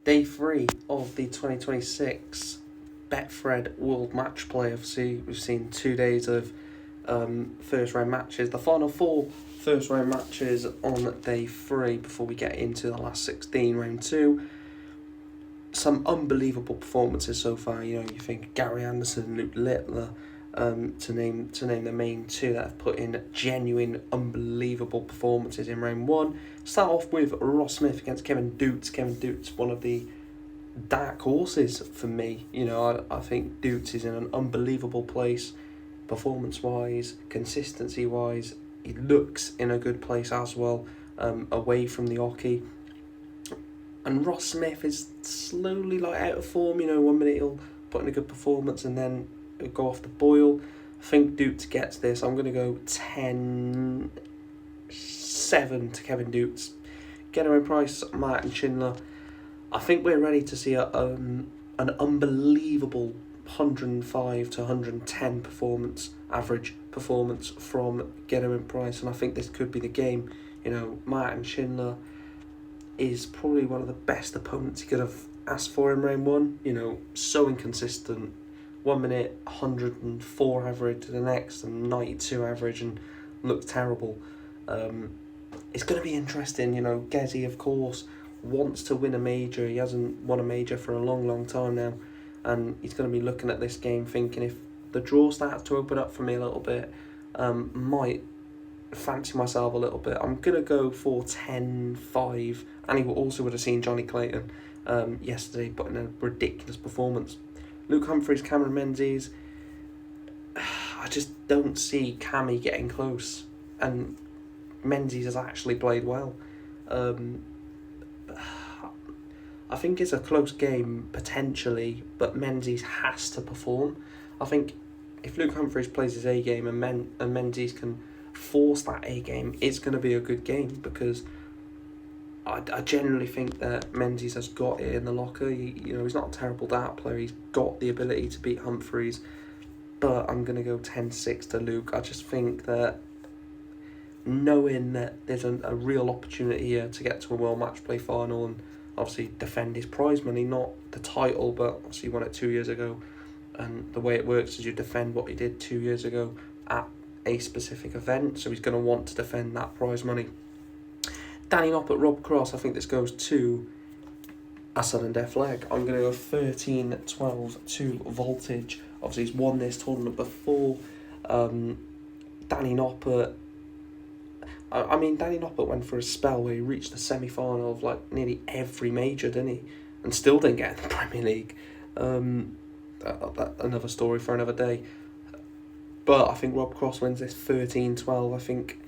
Day 3 of the 2026 Betfred World Matchplay. Obviously, we've seen 2 days of first round matches. The final 4 first round matches on day 3 before we get into the last 16, round 2. Some unbelievable performances so far. You think Gary Anderson, Luke Littler, to name the main 2 that have put in genuine, unbelievable performances in round 1. Start off with Ross Smith against Kevin Doots. Kevin Doots, one of the dark horses for me. I think Doots is in an unbelievable place, performance-wise, consistency-wise. He looks in a good place as well, away from the hockey. And Ross Smith is slowly out of form. 1 minute he'll put in a good performance and then it'll go off the boil. I think Doots gets this. I'm going to go 10-7 to Kevin Doots. Getaway price, Martin Schindler. I think we're ready to see an unbelievable 105 to 110 average performance from Getaway price, and I think this could be the game. Martin Schindler is probably one of the best opponents he could have asked for in round 1. So inconsistent. 1 minute 104 average to the next and 92 average and looks terrible. It's going to be interesting. Gezi, of course, wants to win a major. He hasn't won a major for a long time now, and he's going to be looking at this game thinking, if the draw starts to open up for me a little bit, might fancy myself a little bit. I'm going to go for 10-5, and he also would have seen Johnny Clayton yesterday put in a ridiculous performance. Luke Humphries, Cameron Menzies, I just don't see Cammy getting close, and Menzies has actually played well. I think it's a close game potentially, but Menzies has to perform. I think if Luke Humphries plays his A game and Menzies can force that A game, it's going to be a good game, because I generally think that Menzies has got it in the locker. He's not a terrible dart player. He's got the ability to beat Humphries, but I'm going to go 10-6 to Luke. I just think that, knowing that there's a real opportunity here to get to a World Matchplay final and obviously defend his prize money, not the title, but obviously he won it 2 years ago, and the way it works is you defend what he did 2 years ago at a specific event, so he's going to want to defend that prize money. Danny Noppert, Rob Cross, I think this goes to a sudden death leg. I'm going to go 13-12 to Voltage. Obviously he's won this tournament before. Danny Noppert, Danny Noppert went for a spell where he reached the semi-final of nearly every major, didn't he? And still didn't get in the Premier League. Another story for another day. But I think Rob Cross wins this 13-12. I think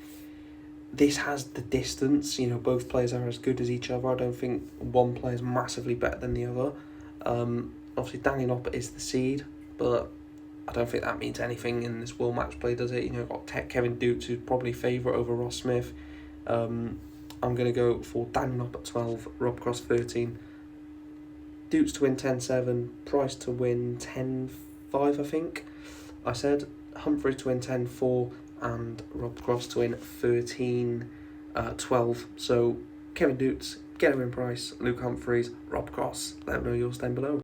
this has the distance. Both players are as good as each other. I don't think one player is massively better than the other. Obviously, Danny Noppert is the seed, but I don't think that means anything in this World Matchplay, does it? Got Kevin Doots, who's probably favourite over Ross Smith. I'm going to go for Danny Noppert 12, Rob Cross 13. Doots to win 10-7, Price to win 10-5, I think. I said Humphrey to win 10-4, and Rob Cross to win 13-12. So Kevin Doots, get him in Price, Luke Humphries, Rob Cross. Let them know yours down below.